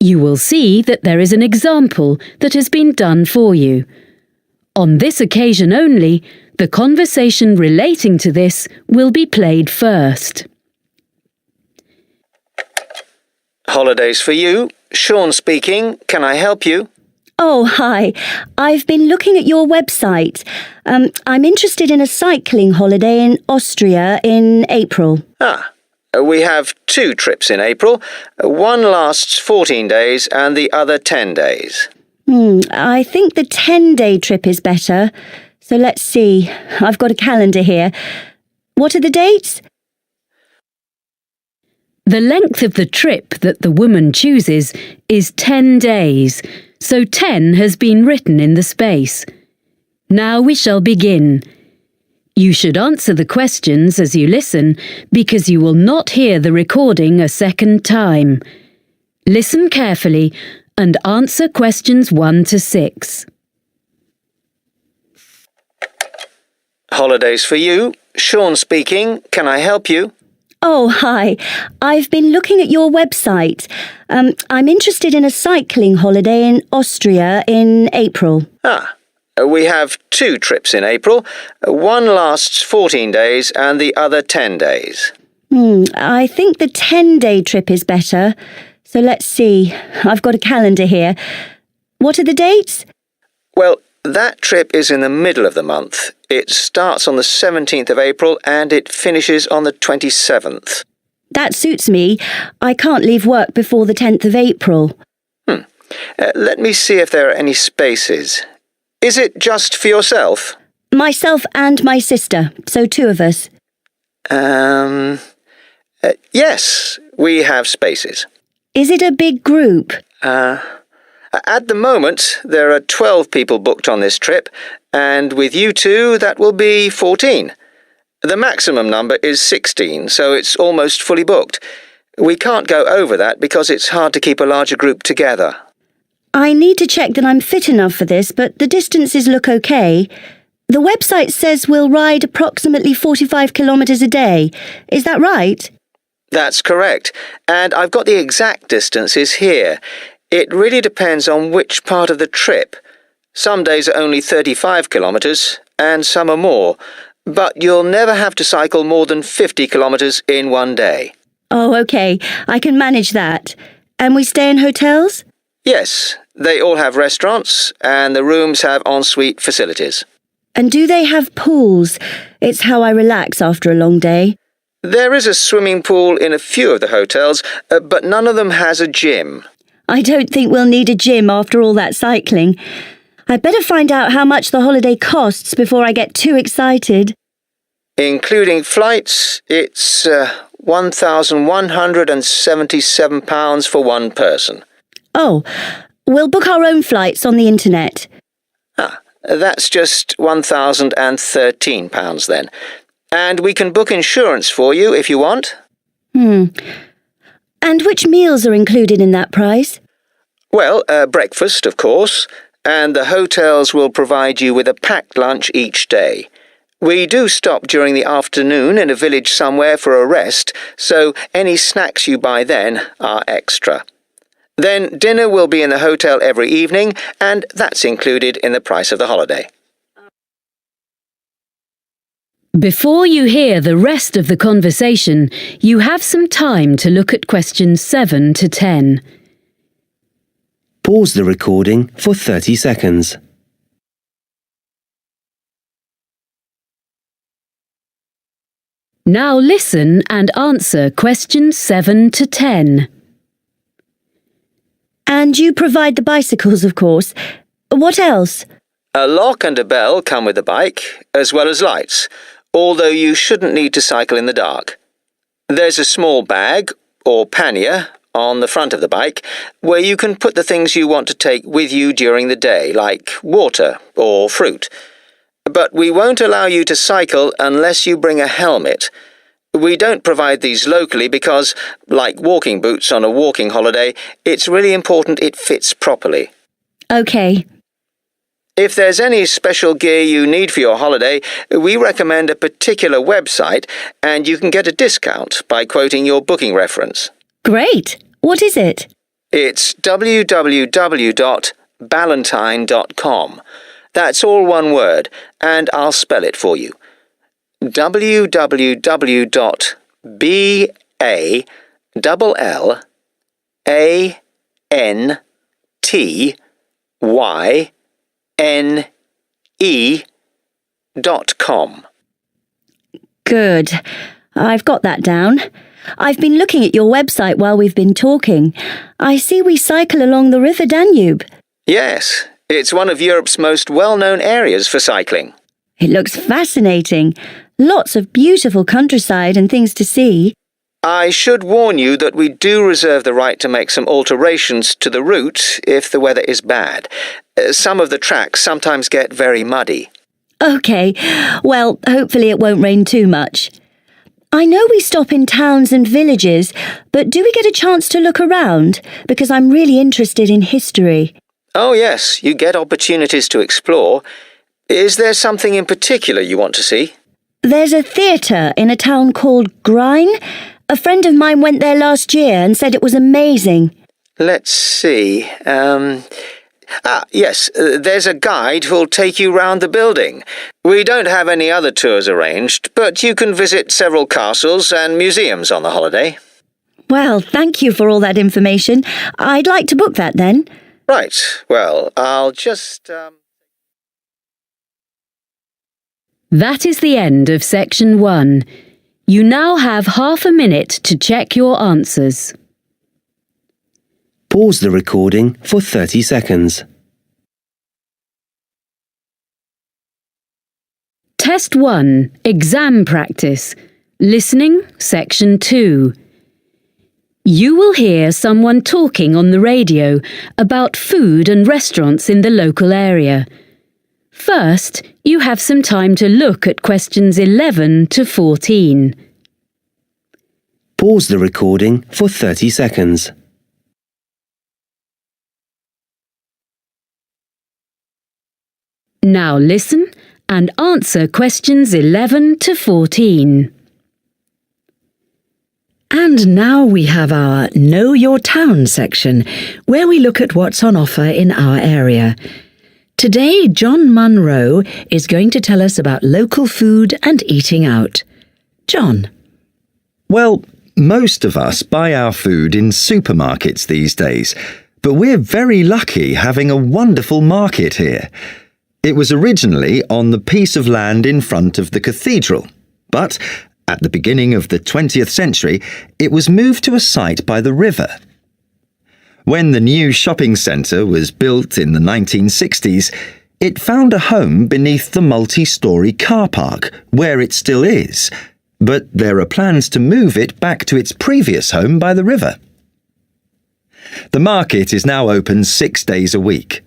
You will see that there is an example that has been done for you. On this occasion only, the conversation relating to this will be played first. Holidays for you. Sean speaking. Can I help you? Oh, hi. I've been looking at your website. I'm interested in a cycling holiday in Austria in April. We have 2 trips in April. One lasts 14 days and the other 10 days. I think the 10-day trip is better. So let's see. I've got a calendar here. What are the dates? The length of the trip that the woman chooses is 10 days, so 10 has been written in the space. Now we shall begin. You should answer the questions as you listen because you will not hear the recording a second time. Listen carefully and answer questions 1 to 6. Holidays for you. Sean speaking. Can I help you? Oh, hi. I've been looking at your website. I'm interested in a cycling holiday in Austria in April. We have 2 trips in April. One lasts 14 days and the other 10 days. I think the 10-day trip is better. So let's see. I've got a calendar here. What are the dates? Well, that trip is in the middle of the month. It starts on the 17th of April and it finishes on the 27th. That suits me. I can't leave work before the 10th of April. Let me see if there are any spaces. Is it just for yourself? Myself and my sister, so 2 of us. Yes, we have spaces. Is it a big group? At the moment, there are 12 people booked on this trip, and with you 2, that will be 14. The maximum number is 16, so it's almost fully booked. We can't go over that because it's hard to keep a larger group together. I need to check that I'm fit enough for this, but the distances look okay. The website says we'll ride approximately 45 kilometres a day. Is that right? That's correct, and I've got the exact distances here. It really depends on which part of the trip. Some days are only 35 kilometres, and some are more, but you'll never have to cycle more than 50 kilometres in one day. Oh, okay. I can manage that. And we stay in hotels? Yes, they all have restaurants, and the rooms have ensuite facilities. And do they have pools? It's how I relax after a long day. There is a swimming pool in a few of the hotels, but none of them has a gym. I don't think we'll need a gym after all that cycling. I'd better find out how much the holiday costs before I get too excited. Including flights, it's £1,177 for one person. Oh, we'll book our own flights on the internet. That's just £1,013 then. And we can book insurance for you if you want. And which meals are included in that price? Well, breakfast, of course, and the hotels will provide you with a packed lunch each day. We do stop during the afternoon in a village somewhere for a rest, so any snacks you buy then are extra. Then dinner will be in the hotel every evening, and that's included in the price of the holiday. Before you hear the rest of the conversation, you have some time to look at questions 7 to 10. Pause the recording for 30 seconds. Now listen and answer questions 7 to 10. And you provide the bicycles, of course. What else? A lock and a bell come with the bike, as well as lights, although you shouldn't need to cycle in the dark. There's a small bag, or pannier, on the front of the bike, where you can put the things you want to take with you during the day, like water or fruit. But we won't allow you to cycle unless you bring a helmet. We don't provide these locally because, like walking boots on a walking holiday, it's really important it fits properly. Okay. If there's any special gear you need for your holiday, we recommend a particular website, and you can get a discount by quoting your booking reference. Great. What is it? It's www.ballantine.com. That's all one word, and I'll spell it for you. www.ballantine.com. Good. I've got that down. I've been looking at your website while we've been talking. I see we cycle along the River Danube. Yes, it's one of Europe's most well-known areas for cycling. It looks fascinating. Lots of beautiful countryside and things to see. I should warn you that we do reserve the right to make some alterations to the route if the weather is bad. Some of the tracks sometimes get very muddy. OK, well, hopefully it won't rain too much. I know we stop in towns and villages, but do we get a chance to look around? Because I'm really interested in history. Oh yes, you get opportunities to explore. Is there something in particular you want to see? There's a theatre in a town called Grine. A friend of mine went there last year and said it was amazing. Let's see. Yes, there's a guide who'll take you round the building. We don't have any other tours arranged, but you can visit several castles and museums on the holiday. Well, thank you for all that information. I'd like to book that then. Right, well, I'll just... That is the end of section 1. You now have half a minute to check your answers. Pause the recording for 30 seconds. Test 1, Exam Practice. Listening, Section 2. You will hear someone talking on the radio about food and restaurants in the local area. First, you have some time to look at questions 11 to 14. Pause the recording for 30 seconds. Now listen and answer questions 11 to 14. And now we have our Know Your Town section, where we look at what's on offer in our area. Today, John Munro is going to tell us about local food and eating out. John. Well, most of us buy our food in supermarkets these days, but we're very lucky having a wonderful market here. It was originally on the piece of land in front of the cathedral, but at the beginning of the 20th century, it was moved to a site by the river. When the new shopping centre was built in the 1960s, it found a home beneath the multi-storey car park, where it still is, but there are plans to move it back to its previous home by the river. The market is now open 6 days a week.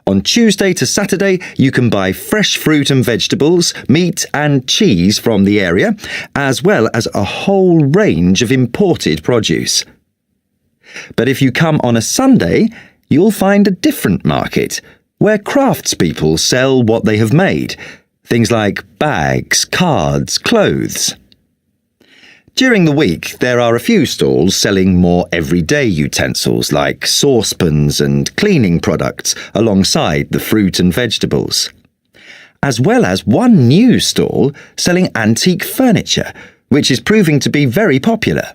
On Tuesday to Saturday, you can buy fresh fruit and vegetables, meat and cheese from the area, as well as a whole range of imported produce. But if you come on a Sunday, you'll find a different market, where craftspeople sell what they have made, things like bags, cards, clothes. During the week, there are a few stalls selling more everyday utensils like saucepans and cleaning products alongside the fruit and vegetables, as well as one new stall selling antique furniture, which is proving to be very popular.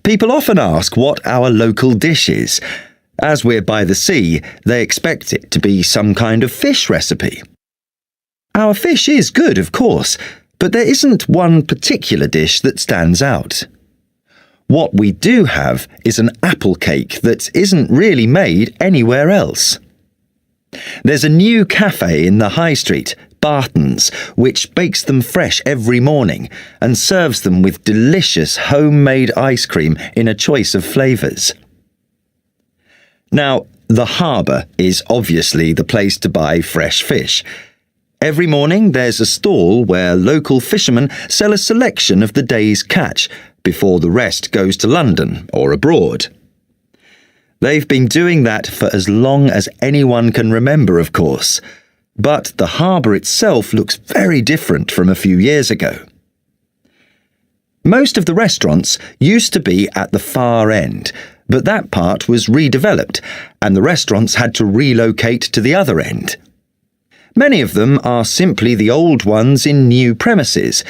People often ask what our local dish is. As we're by the sea, they expect it to be some kind of fish recipe. Our fish is good, of course, but there isn't one particular dish that stands out. What we do have is an apple cake that isn't really made anywhere else. There's a new cafe in the high street, Barton's, which bakes them fresh every morning and serves them with delicious homemade ice cream in a choice of flavours. Now, the harbour is obviously the place to buy fresh fish. Every morning there's a stall where local fishermen sell a selection of the day's catch before the rest goes to London or abroad. They've been doing that for as long as anyone can remember, of course, but the harbour itself looks very different from a few years ago. Most of the restaurants used to be at the far end, but that part was redeveloped and the restaurants had to relocate to the other end. Many of them are simply the old ones in new premises,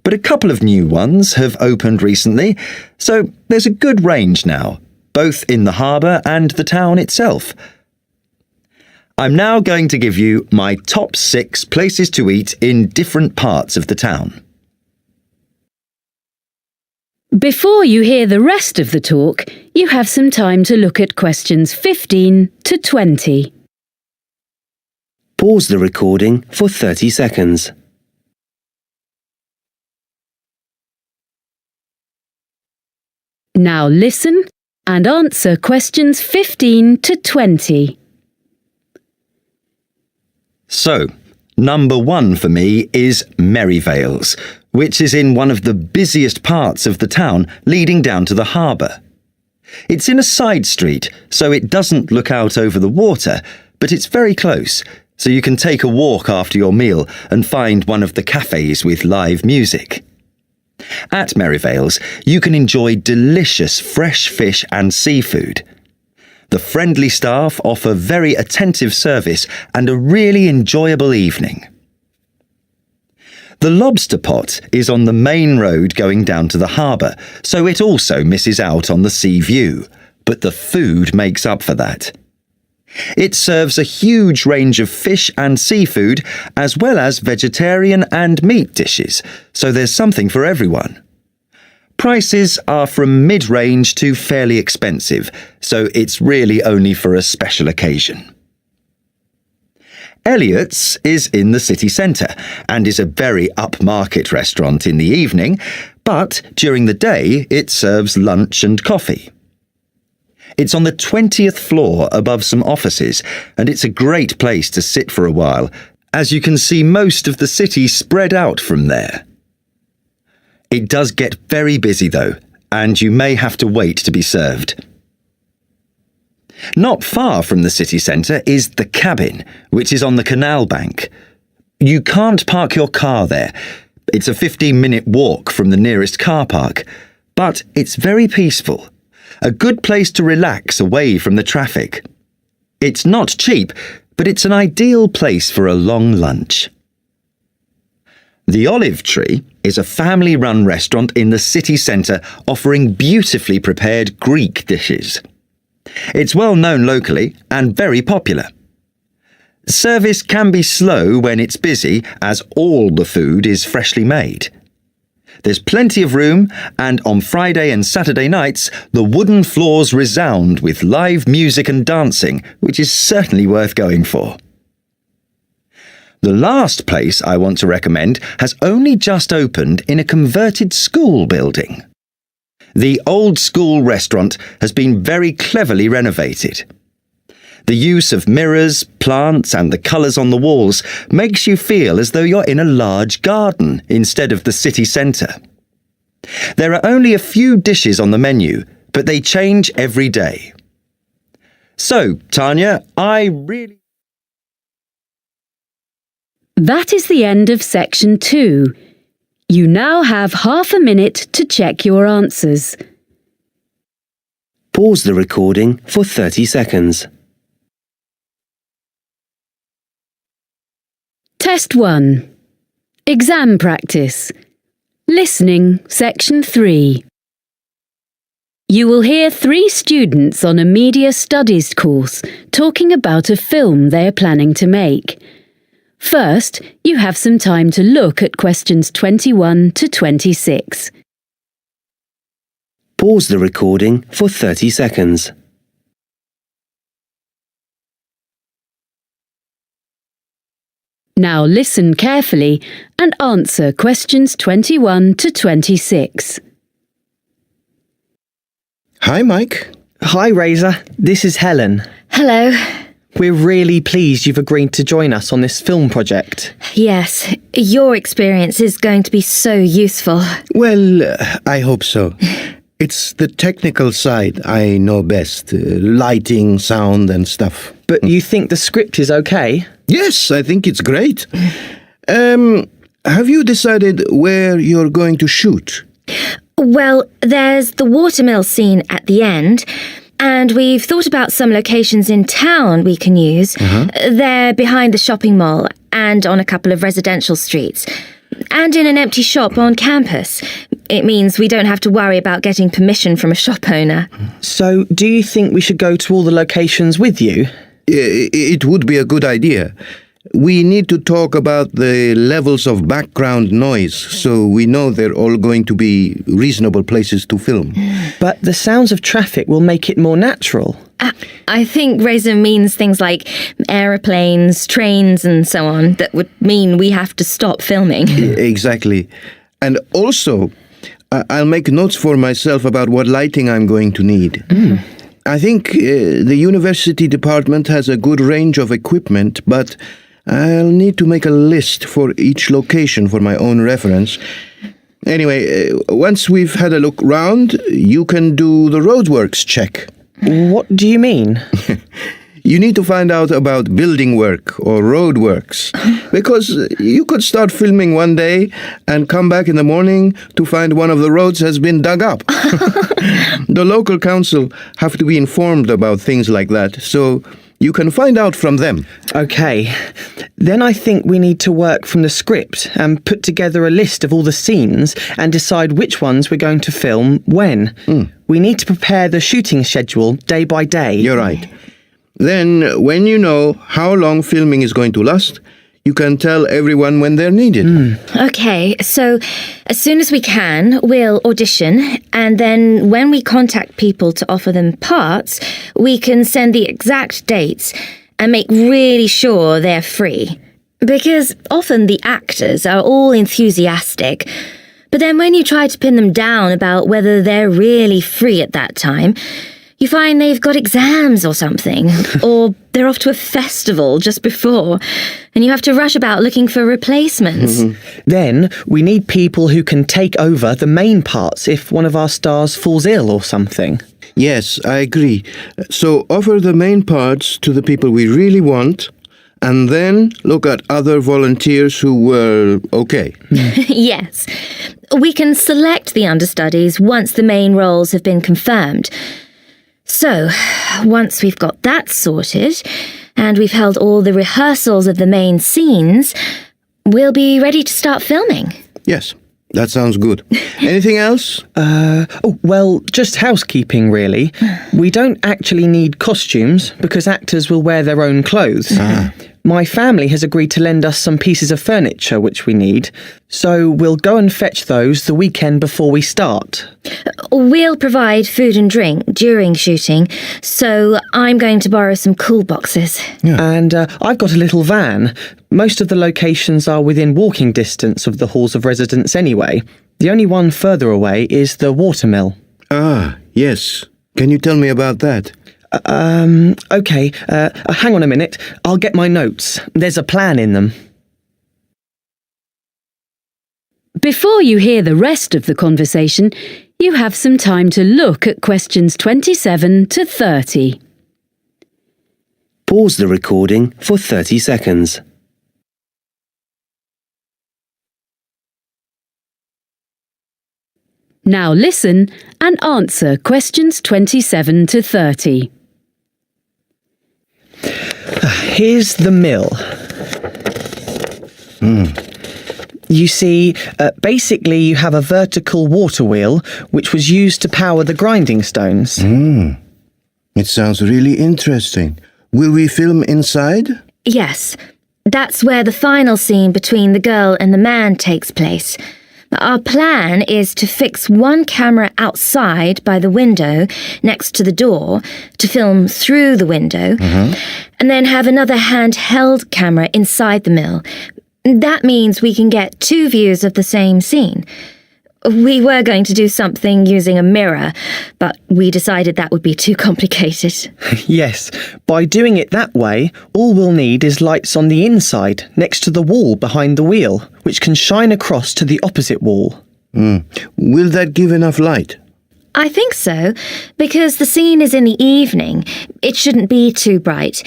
but a couple of new ones have opened recently, so there's a good range now, both in the harbour and the town itself. I'm now going to give you my top 6 places to eat in different parts of the town. Before you hear the rest of the talk, you have some time to look at questions 15 to 20. Pause the recording for 30 seconds. Now listen and answer questions 15 to 20. So, number 1 for me is Merivale's, which is in one of the busiest parts of the town leading down to the harbour. It's in a side street, so it doesn't look out over the water, but it's very close, so you can take a walk after your meal and find one of the cafes with live music. At Merivale's, you can enjoy delicious fresh fish and seafood. The friendly staff offer very attentive service and a really enjoyable evening. The Lobster Pot is on the main road going down to the harbour, so it also misses out on the sea view, but the food makes up for that. It serves a huge range of fish and seafood, as well as vegetarian and meat dishes, so there's something for everyone. Prices are from mid-range to fairly expensive, so it's really only for a special occasion. Ielts is in the city centre and is a very upmarket restaurant in the evening, but during the day it serves lunch and coffee. It's on the 20th floor above some offices, and it's a great place to sit for a while, as you can see most of the city spread out from there. It does get very busy though, and you may have to wait to be served. Not far from the city centre is the Cabin, which is on the canal bank. You can't park your car there. It's a 15-minute walk from the nearest car park, but it's very peaceful. A good place to relax away from the traffic. It's not cheap, but it's an ideal place for a long lunch. The Olive Tree is a family-run restaurant in the city centre offering beautifully prepared Greek dishes. It's well known locally and very popular. Service can be slow when it's busy, as all the food is freshly made. There's plenty of room, and on Friday and Saturday nights, the wooden floors resound with live music and dancing, which is certainly worth going for. The last place I want to recommend has only just opened in a converted school building. The old school restaurant has been very cleverly renovated. The use of mirrors, plants and the colours on the walls makes you feel as though you're in a large garden instead of the city centre. There are only a few dishes on the menu, but they change every day. So, Tanya, That is the end of section 2. You now have half a minute to check your answers. Pause the recording for 30 seconds. Test 1. Exam practice. Listening, section 3. You will hear 3 students on a media studies course talking about a film they are planning to make. First, you have some time to look at questions 21 to 26. Pause the recording for 30 seconds. Now listen carefully and answer questions 21 to 26. Hi, Mike. Hi, Razor. This is Helen. Hello. We're really pleased you've agreed to join us on this film project. Yes, your experience is going to be so useful. Well, I hope so. It's the technical side I know best. Lighting, sound and stuff. But you think the script is okay? Yes, I think it's great. Have you decided where you're going to shoot? Well, there's the watermill scene at the end, And we've thought about some locations in town we can use. They're behind the shopping mall and on a couple of residential streets. And in an empty shop on campus. It means we don't have to worry about getting permission from a shop owner. So, do you think we should go to all the locations with you? It would be a good idea. We need to talk about the levels of background noise so we know they're all going to be reasonable places to film. But the sounds of traffic will make it more natural. I think Razor means things like aeroplanes, trains and so on that would mean we have to stop filming. Exactly. And also, I'll make notes for myself about what lighting I'm going to need. I think the university department has a good range of equipment, but I'll need to make a list for each location for my own reference. Anyway, once we've had a look round, you can do the roadworks check. What do you mean? You need to find out about building work or road works, because you could start filming one day and come back in the morning to find one of the roads has been dug up. The local council have to be informed about things like that, so you can find out from them. OK. Then I think we need to work from the script and put together a list of all the scenes and decide which ones we're going to film when. We need to prepare the shooting schedule day by day. You're right. Then, when you know how long filming is going to last, you can tell everyone when they're needed. Okay, so as soon as we can, we'll audition, and then when we contact people to offer them parts, we can send the exact dates and make really sure they're free. Because often the actors are all enthusiastic, but then when you try to pin them down about whether they're really free at that time, you find they've got exams or something, or they're off to a festival just before, and you have to rush about looking for replacements. Then we need people who can take over the main parts if one of our stars falls ill or something. Yes, I agree. So offer the main parts to the people we really want, and then look at other volunteers who were okay. Yes. We can select the understudies once the main roles have been confirmed. So, once we've got that sorted, and we've held all the rehearsals of the main scenes, we'll be ready to start filming. Yes, that sounds good. Anything else? Well, just housekeeping, really. We don't actually need costumes because actors will wear their own clothes. My family has agreed to lend us some pieces of furniture which we need, so we'll go and fetch those the weekend before we start. We'll provide food and drink during shooting, so I'm going to borrow some cool boxes. And I've got a little van. Most of the locations are within walking distance of the halls of residence anyway. The only one further away is the watermill. Ah, yes. Can you tell me about that? OK. Hang on a minute. I'll get my notes. There's a plan in them. Before you hear the rest of the conversation, you have some time to look at questions 27 to 30. Pause the recording for 30 seconds. Now listen and answer questions 27 to 30. Here's the mill. You see, basically you have a vertical water wheel which was used to power the grinding stones. It sounds really interesting. Will we film inside? Yes, that's where the final scene between the girl and the man takes place. Our plan is to fix one camera outside by the window next to the door to film through the window, and then have another handheld camera inside the mill. That means we can get two views of the same scene. We were going to do something using a mirror, but we decided that would be too complicated. Yes, by doing it that way, all we'll need is lights on the inside, next to the wall behind the wheel, which can shine across to the opposite wall. Will that give enough light? I think so, because the scene is in the evening. It shouldn't be too bright.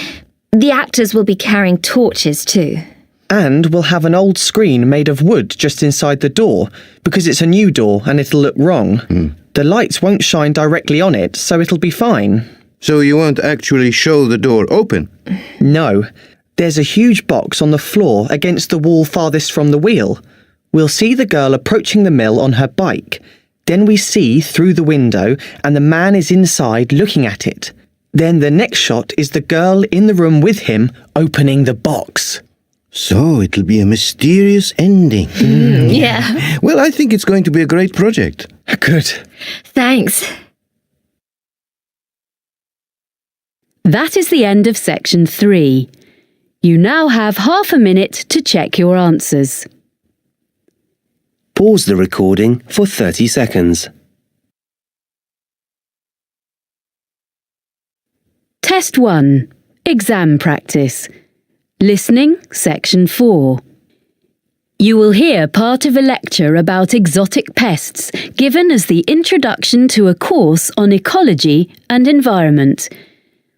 The actors will be carrying torches too. And we'll have an old screen made of wood just inside the door, because it's a new door and it'll look wrong. The lights won't shine directly on it, so it'll be fine. So you won't actually show the door open? No. There's a huge box on the floor against the wall farthest from the wheel. We'll see the girl approaching the mill on her bike. Then we see through the window and the man is inside looking at it. Then the next shot is the girl in the room with him opening the box. So it'll be a mysterious ending. Yeah. Well, I think it's going to be a great project. Good. Thanks. That is the end of section 3. You now have half a minute to check your answers. Pause the recording for 30 seconds. Test 1. Exam practice. Listening, section 4. You will hear part of a lecture about exotic pests given as the introduction to a course on ecology and environment.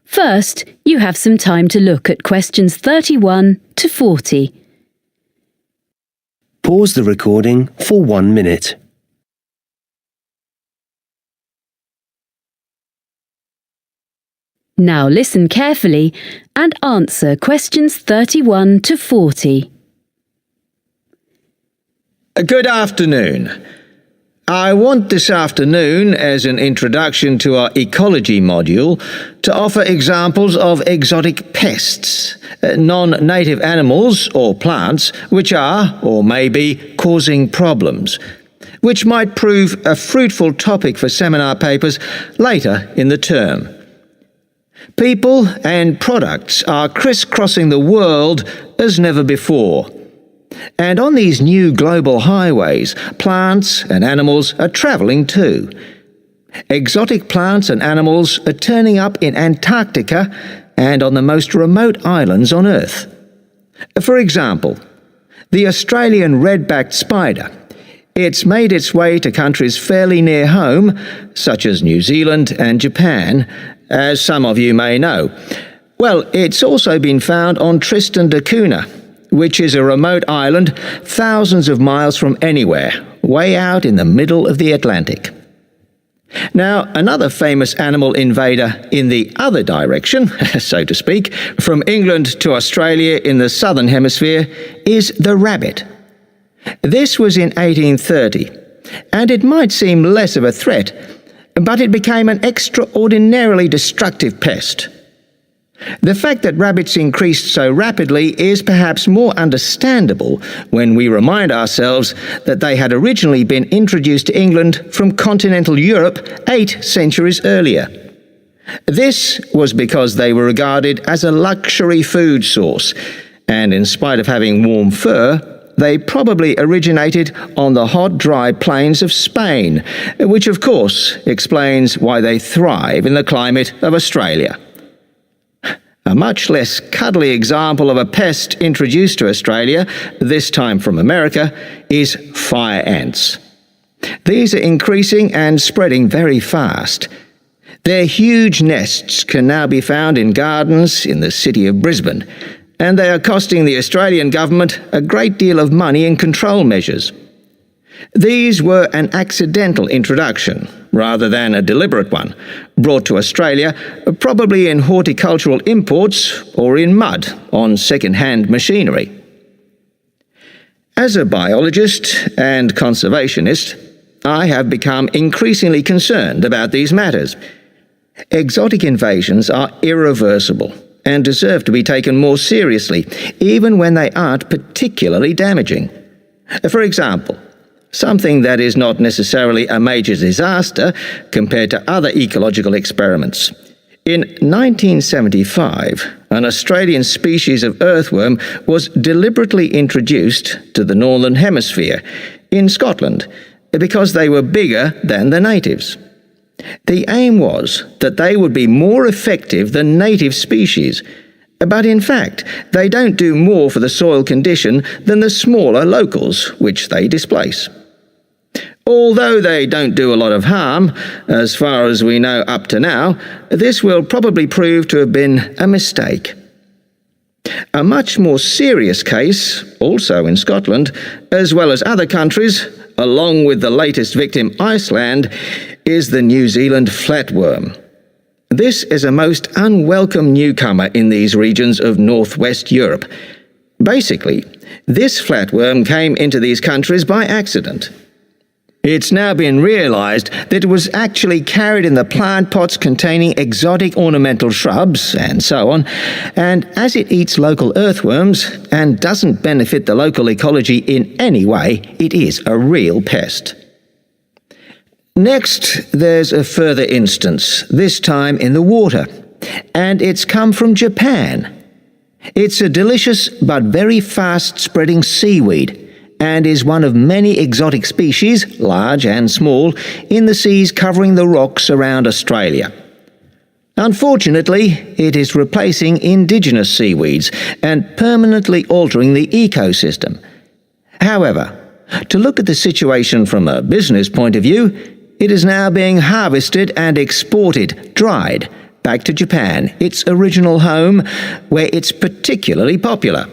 First, you have some time to look at questions 31 to 40. Pause the recording for 1 minute. Now listen carefully and answer questions 31 to 40. Good afternoon. I want this afternoon, as an introduction to our ecology module, to offer examples of exotic pests, non-native animals or plants which are, or may be, causing problems, which might prove a fruitful topic for seminar papers later in the term. People and products are crisscrossing the world as never before. And on these new global highways, plants and animals are travelling too. Exotic plants and animals are turning up in Antarctica and on the most remote islands on Earth. For example, the Australian red-backed spider. It's made its way to countries fairly near home, such as New Zealand and Japan, as some of you may know. Well, it's also been found on Tristan da Cunha, which is a remote island thousands of miles from anywhere, way out in the middle of the Atlantic. Now, another famous animal invader in the other direction, so to speak, from England to Australia in the southern hemisphere, is the rabbit. This was in 1830, and it might seem less of a threat, but it became an extraordinarily destructive pest. The fact that rabbits increased so rapidly is perhaps more understandable when we remind ourselves that they had originally been introduced to England from continental Europe 8 centuries earlier. This was because they were regarded as a luxury food source, and in spite of having warm fur, they probably originated on the hot, dry plains of Spain, which of course explains why they thrive in the climate of Australia. A much less cuddly example of a pest introduced to Australia, this time from America, is fire ants. These are increasing and spreading very fast. Their huge nests can now be found in gardens in the city of Brisbane, and they are costing the Australian government a great deal of money in control measures. These were an accidental introduction, rather than a deliberate one, brought to Australia, probably in horticultural imports or in mud on second-hand machinery. As a biologist and conservationist, I have become increasingly concerned about these matters. Exotic invasions are irreversible and deserve to be taken more seriously, even when they aren't particularly damaging. For example, something that is not necessarily a major disaster compared to other ecological experiments. In 1975, an Australian species of earthworm was deliberately introduced to the Northern Hemisphere, in Scotland, because they were bigger than the natives. The aim was that they would be more effective than native species, but in fact, they don't do more for the soil condition than the smaller locals, which they displace. Although they don't do a lot of harm, as far as we know up to now, this will probably prove to have been a mistake. A much more serious case, also in Scotland, as well as other countries, along with the latest victim, Iceland, is the New Zealand flatworm. This is a most unwelcome newcomer in these regions of northwest Europe. Basically, this flatworm came into these countries by accident. It's now been realised that it was actually carried in the plant pots containing exotic ornamental shrubs and so on, and as it eats local earthworms and doesn't benefit the local ecology in any way, it is a real pest. Next, there's a further instance, this time in the water, and it's come from Japan. It's a delicious but very fast-spreading seaweed, and is one of many exotic species, large and small, in the seas covering the rocks around Australia. Unfortunately, it is replacing indigenous seaweeds and permanently altering the ecosystem. However, to look at the situation from a business point of view, it is now being harvested and exported, dried, back to Japan, its original home, where it's particularly popular.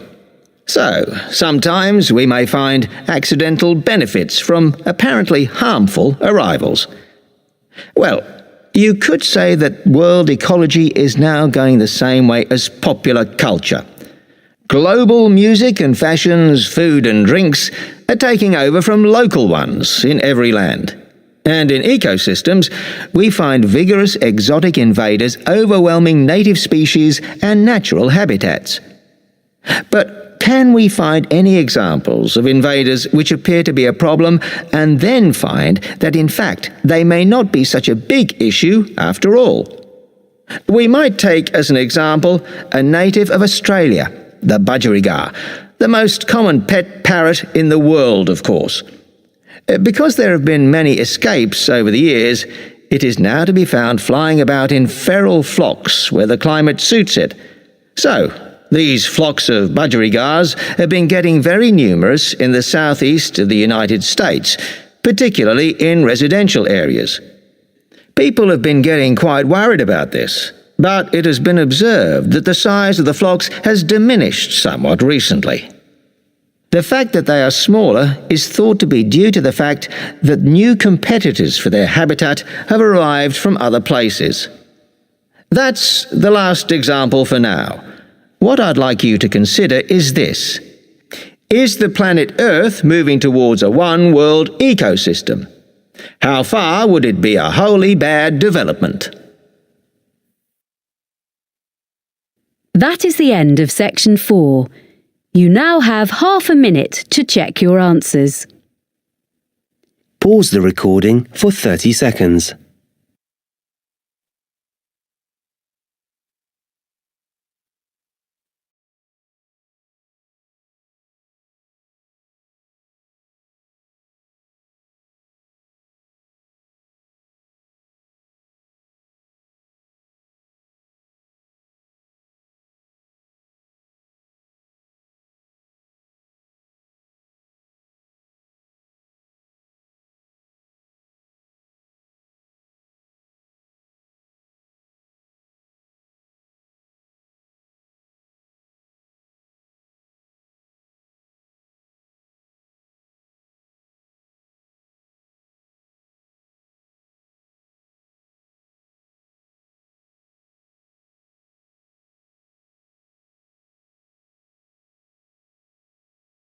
So, sometimes we may find accidental benefits from apparently harmful arrivals. Well, you could say that world ecology is now going the same way as popular culture. Global music and fashions, food and drinks are taking over from local ones in every land. And in ecosystems, we find vigorous exotic invaders overwhelming native species and natural habitats. But can we find any examples of invaders which appear to be a problem and then find that in fact they may not be such a big issue after all? We might take as an example a native of Australia, the budgerigar, the most common pet parrot in the world, of course. Because there have been many escapes over the years, it is now to be found flying about in feral flocks where the climate suits it. So, these flocks of budgerigars have been getting very numerous in the southeast of the United States, particularly in residential areas. People have been getting quite worried about this, but it has been observed that the size of the flocks has diminished somewhat recently. The fact that they are smaller is thought to be due to the fact that new competitors for their habitat have arrived from other places. That's the last example for now. What I'd like you to consider is this. Is the planet Earth moving towards a one-world ecosystem? How far would it be a wholly bad development? That is the end of section 4. You now have half a minute to check your answers. Pause the recording for 30 seconds.